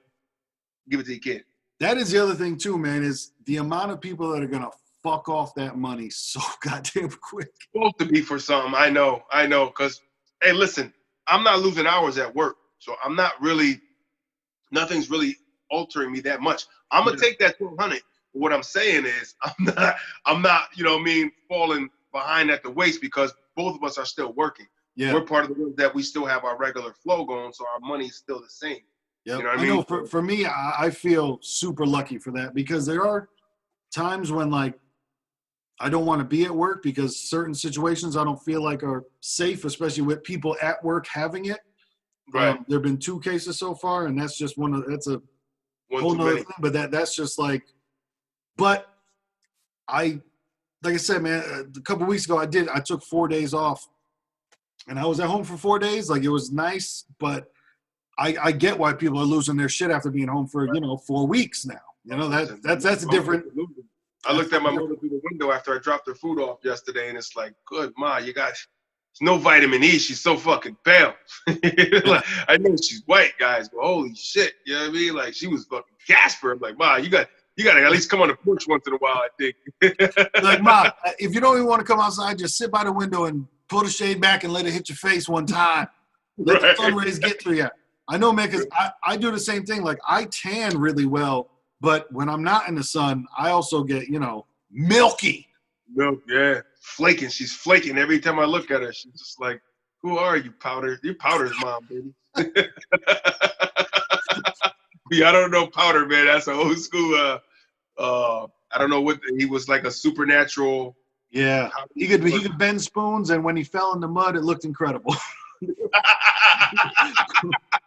give it to your kid. That is the other thing, too, man, is the amount of people that are going to fuck off that money so goddamn quick. It's supposed to be for something. I know. Because, hey, listen, I'm not losing hours at work. So I'm not really, nothing's really altering me that much. I'm going to take that $1,200. What I'm saying is I'm not, you know what I mean, falling behind at the waist because both of us are still working. Yeah. We're part of the ones that we still have our regular flow going, so our money's still the same. Yep. You know what I mean? Know, for me, I feel super lucky for that because there are times when, like, I don't want to be at work because certain situations I don't feel like are safe, especially with people at work having it. Right. There have been 2 cases so far, and that's just that's a whole nother thing. But that's just like, but like I said, man, a couple of weeks ago, I took 4 days off, and I was at home for 4 days. Like, it was nice, but I get why people are losing their shit after being home for 4 weeks now. You know, that's a different. I looked at my mother through the window after I dropped her food off yesterday, and it's like, good, Ma, you got no vitamin E. She's so fucking pale. Like, I know she's white, guys, but holy shit, you know what I mean? Like, she was fucking Casper. I'm like, Ma, you got to at least come on the porch once in a while, I think. Like, Ma, if you don't even want to come outside, just sit by the window and pull the shade back and let it hit your face one time. Let the sun rays get through you. I know, man, because I do the same thing. Like, I tan really well, but when I'm not in the sun, I also get, milky. Milk, yeah. Flaking. She's flaking every time I look at her. She's just like, who are you, Powder? You're Powder's mom, baby. Yeah, I don't know Powder, man. That's an old school. I don't know what he was, like a supernatural. Yeah, he could bend spoons, and when he fell in the mud, it looked incredible. Yo,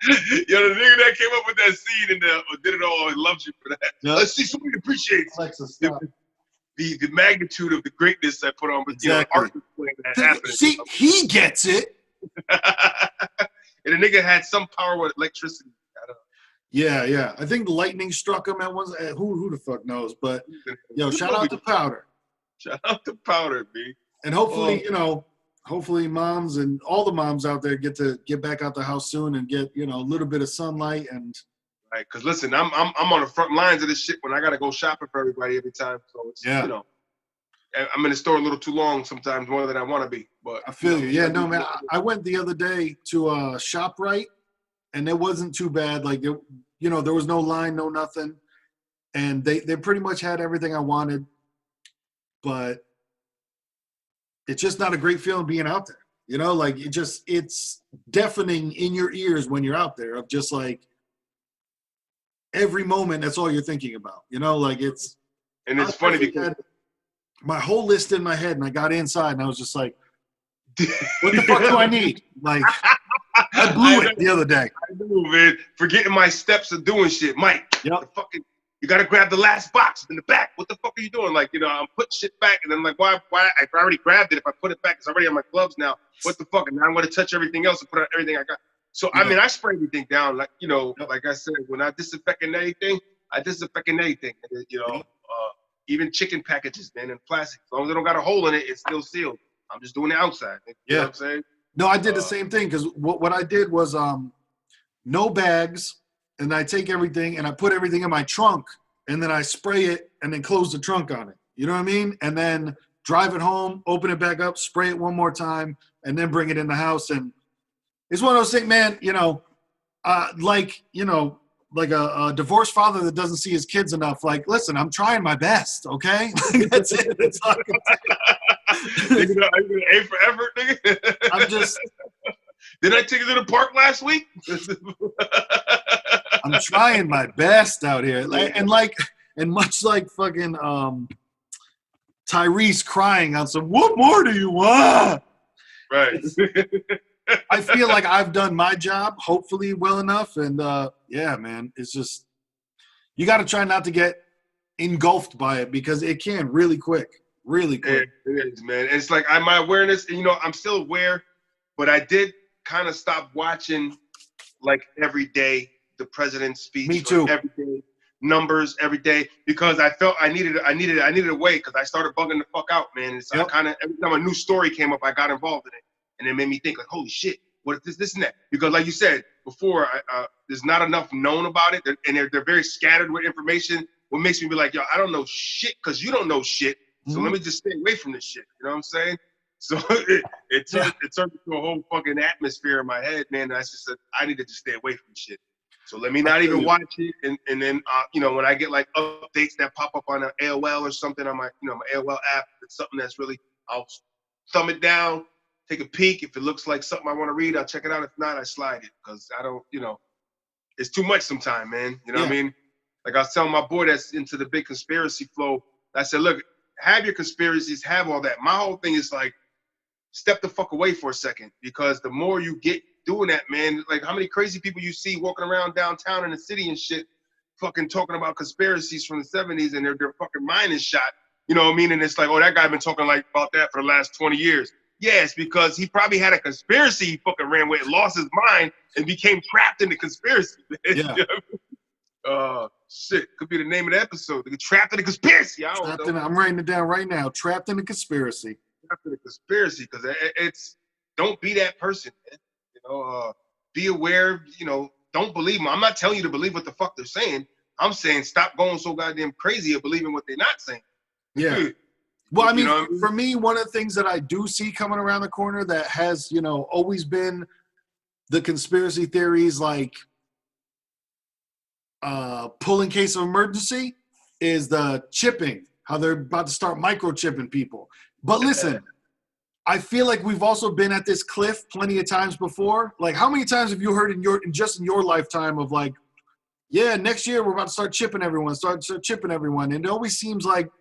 the nigga that came up with that scene and did it all, I loves you for that. Yep. Let's see somebody appreciates the magnitude of the greatness I put on, but art display that happened. See, he gets it. And the nigga had some power with electricity. Yeah. I think lightning struck him at once. Who the fuck knows? But shout out to Powder. Shout out to Powder, B. And hopefully, hopefully moms and all the moms out there get back out the house soon and get, a little bit of sunlight and Right, because listen, I'm on the front lines of this shit when I gotta go shopping for everybody every time. So it's Yeah. you know, I'm in the store a little too long sometimes, more than I want to be. But I feel you. Yeah, gotta no, do- man. I went the other day to ShopRite, and it wasn't too bad. Like, there was no line, no nothing, and they pretty much had everything I wanted. But it's just not a great feeling being out there. Like it's deafening in your ears when you're out there. Of just like every moment, that's all you're thinking about. Like it's. And it's I funny actually because had my whole list in my head, and I got inside, and I was just like, "What the fuck do I need?" Like, I blew it the other day. I do, man. Forgetting my steps of doing shit, Mike. Yep. The fucking, you gotta grab the last box in the back. What the fuck are you doing? Like, I'm putting shit back, and then like, why? I already grabbed it. If I put it back, it's already on my gloves now. What the fuck? And now I'm gonna touch everything else and put out everything I got. So I mean, I spray everything down. Like, like I said, when I disinfecting anything, I disinfecting anything. Even chicken packages, man, in plastic. As long as they don't got a hole in it, it's still sealed. I'm just doing the outside. You know what I'm saying? No, I did the same thing because what I did was no bags, and I take everything and I put everything in my trunk, and then I spray it and then close the trunk on it. You know what I mean? And then drive it home, open it back up, spray it one more time, and then bring it in the house. And it's one of those things, man. Like a divorced father that doesn't see his kids enough. Like, listen, I'm trying my best, okay? That's it. That's all I can say. Are you gonna aim for effort, nigga? I'm just. Did I take you to the park last week? I'm trying my best out here, and much like fucking Tyrese crying on some. What more do you want? Right. I feel like I've done my job, hopefully well enough, and yeah, man, it's just you got to try not to get engulfed by it because it can really quick. It is, man. It's like my awareness, and I'm still aware, but I did kind of stop watching like every day the president's speech. Me too. Every day, numbers every day, because I felt I needed a way because I started bugging the fuck out, man. It's I kind of every time a new story came up, I got involved in it, and it made me think like, holy shit, what is this, and that? Because like you said before, there's not enough known about it, and they're very scattered with information. What makes me be like, yo, I don't know shit because you don't know shit. So let me just stay away from this shit. You know what I'm saying? So it turned into a whole fucking atmosphere in my head, man. And I just said I needed to stay away from shit. So let me not even watch it. And then when I get like updates that pop up on an AOL or something on my my AOL app, it's something that's really, I'll thumb it down, take a peek. If it looks like something I want to read, I'll check it out. If not, I slide it because I don't, it's too much sometimes, man. You know what I mean? Like I was telling my boy that's into the big conspiracy flow. I said, look, have your conspiracies, have all that. My whole thing is like, step the fuck away for a second, because the more you get doing that, man, like how many crazy people you see walking around downtown in the city and shit, fucking talking about conspiracies from the 70s and their fucking mind is shot. You know what I mean? And it's like, oh, that guy been talking like about that for the last 20 years. Yes, because he probably had a conspiracy he fucking ran with, lost his mind, and became trapped in the conspiracy. Yeah. Shit, could be the name of the episode. They get trapped in a conspiracy. I don't know. I'm writing it down right now. Trapped in a conspiracy. Trapped in a conspiracy, because it's don't be that person, man. Be aware. Don't believe them. I'm not telling you to believe what the fuck they're saying. I'm saying stop going so goddamn crazy of believing what they're not saying. Yeah. Well, I mean, what I mean? for me, one of the things that I do see coming around the corner that has, always been the conspiracy theories, like pull in case of emergency, is the chipping, how they're about to start microchipping people. But listen, I feel like we've also been at this cliff plenty of times before. Like, how many times have you heard in your lifetime of like, yeah, next year we're about to start chipping everyone, start chipping everyone. And it always seems like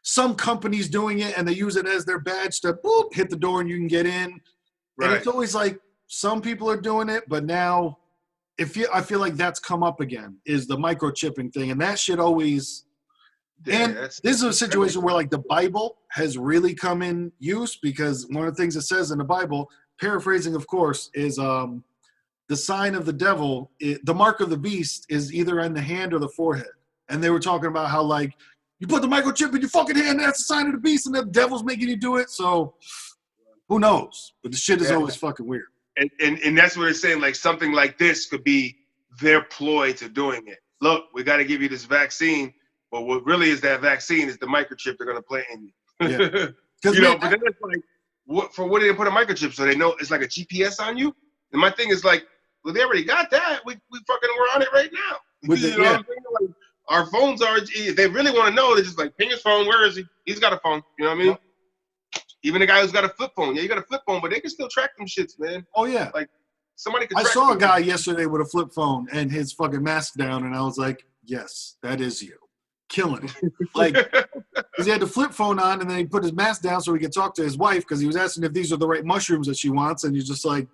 some company's doing it and they use it as their badge to boop, hit the door and you can get in. Right. And it's always like some people are doing it, but now I feel like that's come up again, is the microchipping thing. And that shit always this is a situation where like the Bible has really come in use, because one of the things it says in the Bible, paraphrasing of course, is the sign of the devil, the mark of the beast is either on the hand or the forehead. And they were talking about how like you put the microchip in your fucking hand, that's the sign of the beast, and the devil's making you do it. So who knows? But the shit is always fucking weird. And that's what it's saying. Like something like this could be their ploy to doing it. Look, we got to give you this vaccine, but what really is that vaccine is the microchip they're gonna plant in you. Yeah. You know, but then it's like, what do they put a microchip so they know it's like a GPS on you? And my thing is like, well, they already got that. We fucking we're on it right now. With You the- know yeah. what I'm saying? Like, our phones are. If they really want to know, they're just like, ping his phone. Where is he? He's got a phone. You know what I mean? Even the guy who's got a flip phone. Yeah, you got a flip phone, but they can still track them shits, man. Oh yeah. Somebody can. I track saw a them. guy yesterday with a flip phone and his fucking mask down, and I was like, yes, that is you. Killing it. Like, because he had the flip phone on, and then he put his mask down so he could talk to his wife because he was asking if these are the right mushrooms that she wants, and he's just like,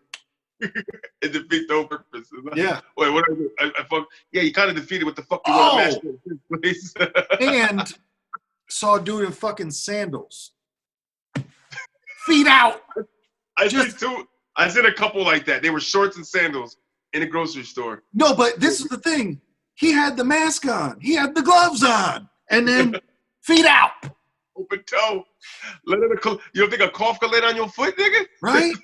It defeats the whole purpose. yeah. Wait, what did I do? I fuck. Yeah, you kind of defeated what the fuck you want to match in the first place. And saw a dude in fucking sandals. Feet out. I Just- did too. I did a couple like that. They were shorts and sandals in a grocery store. No, but this is the thing. He had the mask on. He had the gloves on. And then feet out. Open toe. You don't think a cough could land on your foot, nigga? Right?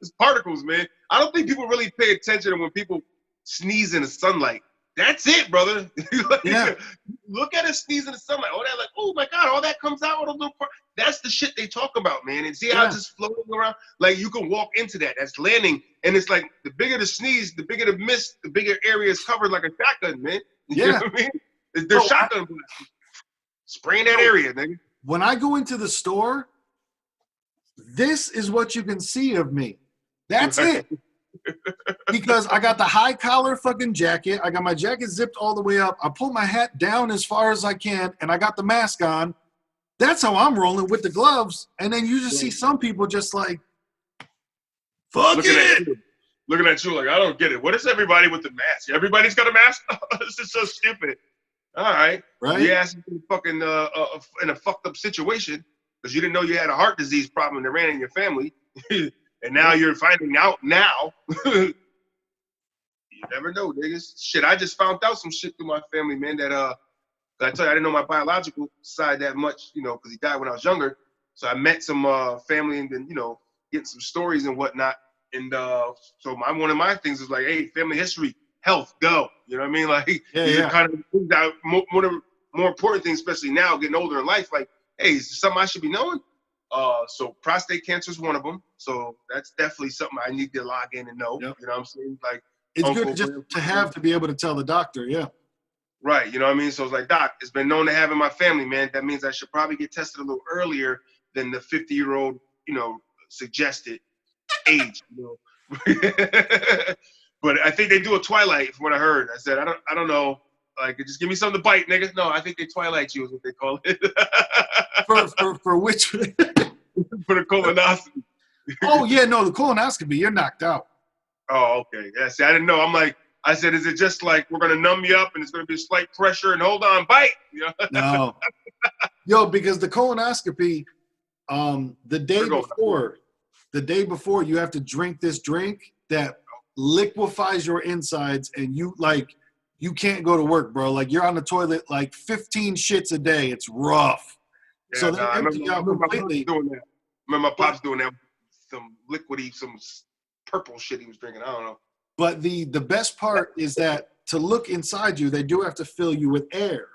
It's particles, man. I don't think people really pay attention to when people sneeze in the sunlight. That's it, brother. Like, Yeah. Look at a sneeze in the sunlight. Oh, that like, oh my God, all that comes out. All those little that's the shit they talk about, man. And see how Yeah. it's just floating around? Like you can walk into that. That's landing. And it's like the bigger the sneeze, the bigger the mist, the bigger area is covered like a shotgun, man. You Yeah. know what I mean? They're shotgun blasts. Spraying that area, nigga. When I go into the store, this is what you can see of me. That's it. Because I got the high collar fucking jacket. I got my jacket zipped all the way up. I pull my hat down as far as I can, and I got the mask on. That's how I'm rolling with the gloves. And then you just see some people just like, fuck Looking it. at you. Looking at you like, I don't get it. What is everybody with the mask? Everybody's got a mask? This is so stupid. All right. Right? You asked me fucking in a fucked up situation because you didn't know you had a heart disease problem that ran in your family. And now you're finding out now. You never know, niggas. Shit, I just found out some shit through my family, man, that I tell you, I didn't know my biological side that much, you know, because he died when I was younger. So I met some family and then, you know, getting some stories and whatnot. And so one of my things is like, hey, family history, health, go. You know what I mean? Like, these are kind of things that more important things, especially now, getting older in life. Like, hey, is there something I should be knowing? So prostate cancer is one of them. So that's definitely something I need to log in and know. Yep. You know what I'm saying? Like, It's Uncle good just Graham. to have to be able to tell the doctor, yeah. right. You know what I mean? So it's like, Doc, it's been known to have in my family, man. That means I should probably get tested a little earlier than the 50-year-old, you know, suggested age. You know? But I think they do a twilight, from what I heard. I said, I don't know. Like, just give me something to bite, nigga. No, I think they twilight you is what they call it. For which? For the colonoscopy. Oh, yeah, no, the colonoscopy, you're knocked out. Oh, okay. Yeah, see, I didn't know. I'm like, I said, is it just like we're gonna numb you up and it's gonna be a slight pressure and hold on, bite? You know? No. Yo, because the colonoscopy, the day before, you have to drink this drink that liquefies your insides, and you can't go to work, bro. Like, you're on the toilet like 15 shits a day. It's rough. Yeah, So they empty you out completely. Doing that. Remember my pops doing that. Some liquidy, some purple shit he was drinking. I don't know. But the best part is that to look inside you, they do have to fill you with air.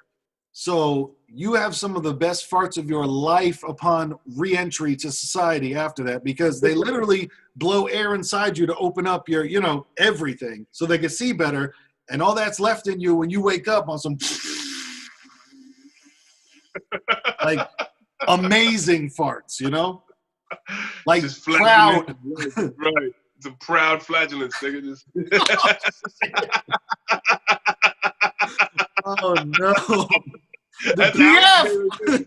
So you have some of the best farts of your life upon re-entry to society after that, because they literally blow air inside you to open up your, you know, everything so they can see better. And all that's left in you when you wake up on some like amazing farts, you know? Like Just proud. Right. Some proud flatulence, nigga. Just Oh no. That's The an album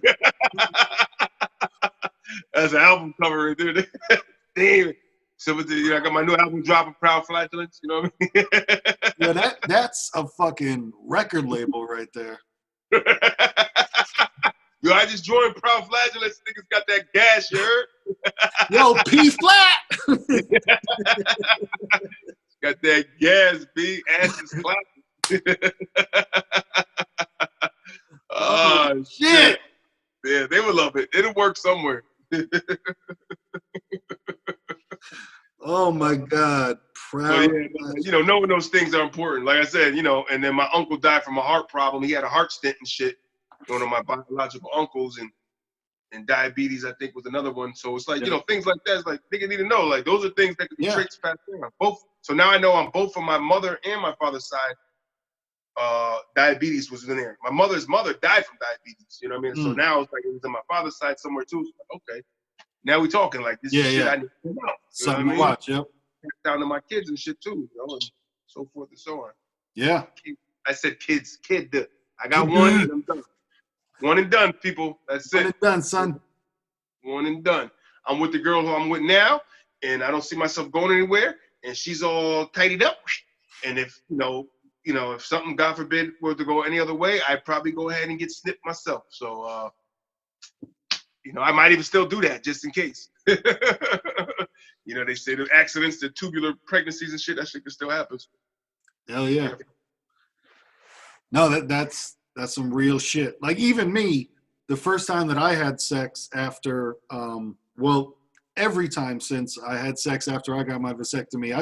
That's an album cover right there. Damn it. So I got my new album dropping, Proud Flatulence. You know what I mean? Yeah, that's a fucking record label right there. Yo, I just joined Proud Flatulence. Niggas got that gas, you heard? Yo, P flat. Got that gas, B. Ass is clapping. Oh, shit. Yeah, they would love it. It'll work somewhere. Oh my God. Proud. Knowing those things are important. Like I said, and then my uncle died from a heart problem. He had a heart stent and shit. One of my biological uncles, and diabetes, I think, was another one. So it's like, things like that. It's like, nigga need to know. Like, those are things that can be traits passed down. Both. So now I know on both from my mother and my father's side, diabetes was in there. My mother's mother died from diabetes. You know what I mean? So now it's like it was on my father's side somewhere too. So like, okay, now we talking like this is shit I need to know. Something to watch. Yep. Down to my kids and shit too, and so forth and so on. Yeah. I said kids, kid. I got one and I'm done. One and done, people. That's it. One and done, son. One and done. I'm with the girl who I'm with now, and I don't see myself going anywhere. And she's all tidied up. And if if something, God forbid, were to go any other way, I'd probably go ahead and get snipped myself. So, I might even still do that just in case. They say the accidents, the tubular pregnancies and shit, that shit can still happen. Hell yeah. No, that's some real shit. Like even me, the first time that I had sex after, every time since I had sex after I got my vasectomy,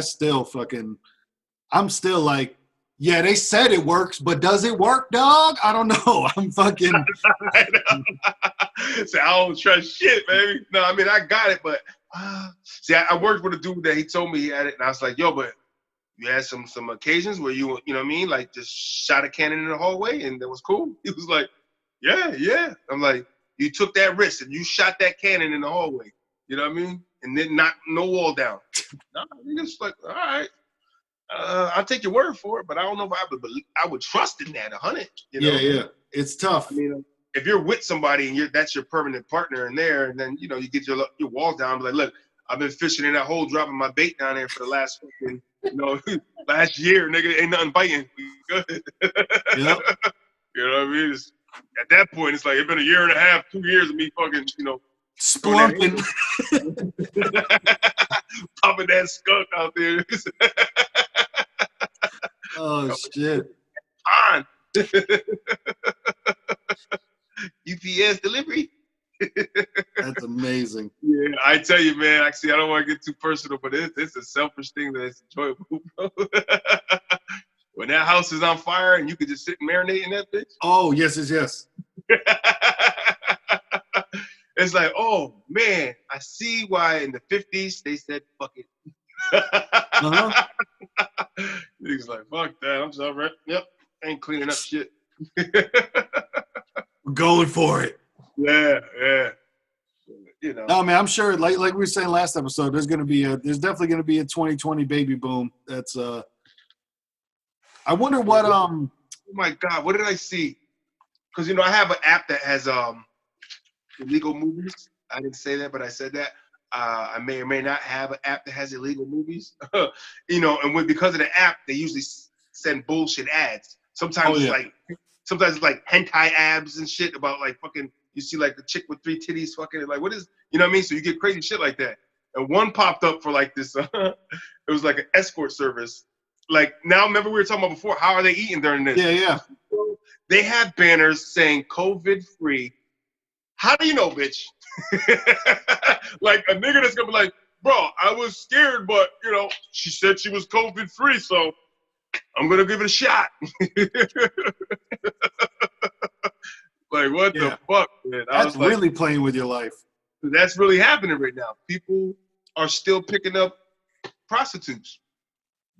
I'm still like, yeah, they said it works, but does it work, dog? I don't know. I'm fucking. So I don't trust shit, baby. No, I mean, I got it, but see, I worked with a dude that he told me he had it, and I was like, yo, but you had some occasions where you know what I mean, like just shot a cannon in the hallway and that was cool. He was like, yeah. I'm like, you took that risk and you shot that cannon in the hallway. You know what I mean? And then knocked no wall down. No, he just like, all right. I'll take your word for it, but I don't know if I would trust in that 100. Yeah. It's tough. I mean, if you're with somebody and that's your permanent partner in there, and then you get your wall down, be like, look, I've been fishing in that hole, dropping my bait down there for the last fucking, last year, nigga, ain't nothing biting. Good. Yep. You know what I mean? At that point, it's like it's been a year and a half, 2 years of me fucking, splunking, popping that skunk out there. Oh shit! On. UPS delivery. That's amazing. Yeah, I tell you, man. Actually, I don't want to get too personal, but it's a selfish thing that's enjoyable, bro. When that house is on fire and you could just sit and marinate in that bitch. Oh yes. It's like, oh man, I see why in the 50s they said fuck it. Uh-huh. Niggas like, fuck that. I'm sorry. Yep, ain't cleaning up shit. We're going for it. Yeah. No, man, I'm sure. Like we were saying last episode, there's definitely gonna be a 2020 baby boom. That's I wonder what Oh my God, what did I see? Because I have an app that has illegal movies. I didn't say that, but I said that. I may or may not have an app that has illegal movies. And because of the app, they usually send bullshit ads. Sometimes it's like hentai abs and shit about like fucking. You see like the chick with 3 titties fucking like what is what I mean? So you get crazy shit like that. And one popped up for like this. It was like an escort service. Like now, remember we were talking about before. How are they eating during this? Yeah. They have banners saying COVID free. How do you know, bitch? Like a nigga that's gonna be like, bro, I was scared, but she said she was COVID free, so I'm gonna give it a shot. Like what the fuck, man? That's really playing with your life. That's really happening right now. People are still picking up prostitutes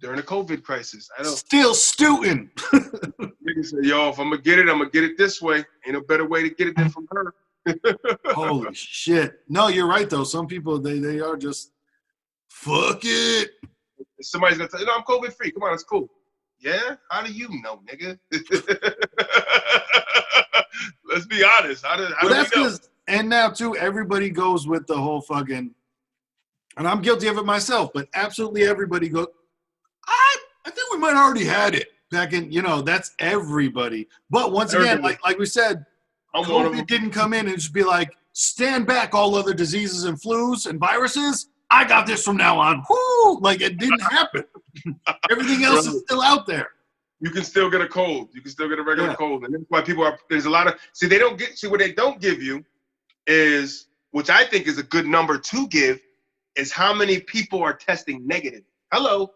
during the COVID crisis. I don't. Still stooting. Niggas say, yo, if I'm gonna get it this way. Ain't no better way to get it than from her. Holy shit! No, you're right though. Some people they are just fuck it. Somebody's gonna tell you, I'm COVID free. Come on, it's cool. Yeah? How do you know, nigga? Let's be honest. How do that's we know? And now too, everybody goes with the whole fucking, and I'm guilty of it myself, but absolutely everybody goes, I think we might already had it back in, that's everybody. But once again, like we said, COVID didn't come in and just be like, stand back all other diseases and flus and viruses. I got this from now on. Whoo! Like it didn't happen. Everything else is still out there. You can still get a cold. You can still get a regular cold. And that's why there's a lot of, what they don't give you is, which I think is a good number to give, is how many people are testing negative. Hello.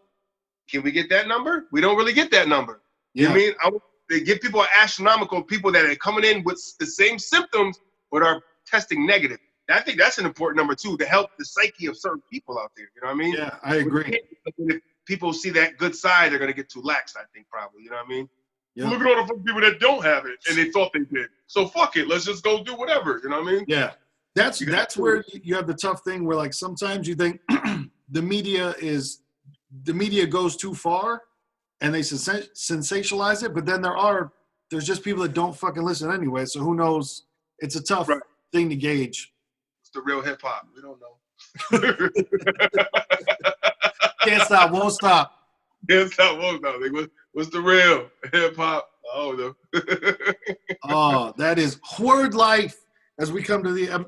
Can we get that number? We don't really get that number. You know what I mean? They give people astronomical people that are coming in with the same symptoms but are testing negative. And I think that's an important number too, to help the psyche of certain people out there. You know what I mean? Yeah, I agree. If people see that good side, they're gonna get too lax. I think probably. You know what I mean? Yeah. Look at all the fucking people that don't have it and they thought they did. So fuck it, let's just go do whatever. You know what I mean? Yeah, that's where you have the tough thing where like sometimes you think the media goes too far and they sensationalize it, but then there's just people that don't fucking listen anyway. So who knows? It's a tough thing to gauge. It's the real hip hop. We don't know. Can't stop, won't stop. Can't stop, won't stop. Like, what's the real hip hop? I don't know. Oh, that is Word Life as we come to the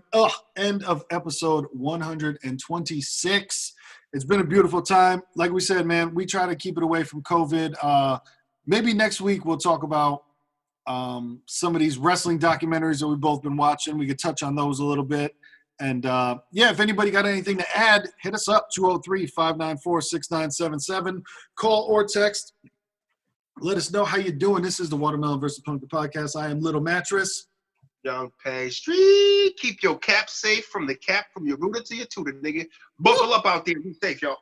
end of episode 126. It's been a beautiful time. Like we said, man, we try to keep it away from COVID. Maybe next week we'll talk about some of these wrestling documentaries that we've both been watching. We could touch on those a little bit. And, if anybody got anything to add, hit us up, 203-594-6977. Call or text. Let us know how you're doing. This is the Watermelon vs. Punk the podcast. I am Little Mattress. Young Pastry. Keep your cap safe from the cap from your rooter to your tutor, nigga. Buckle up out there. Be safe, y'all.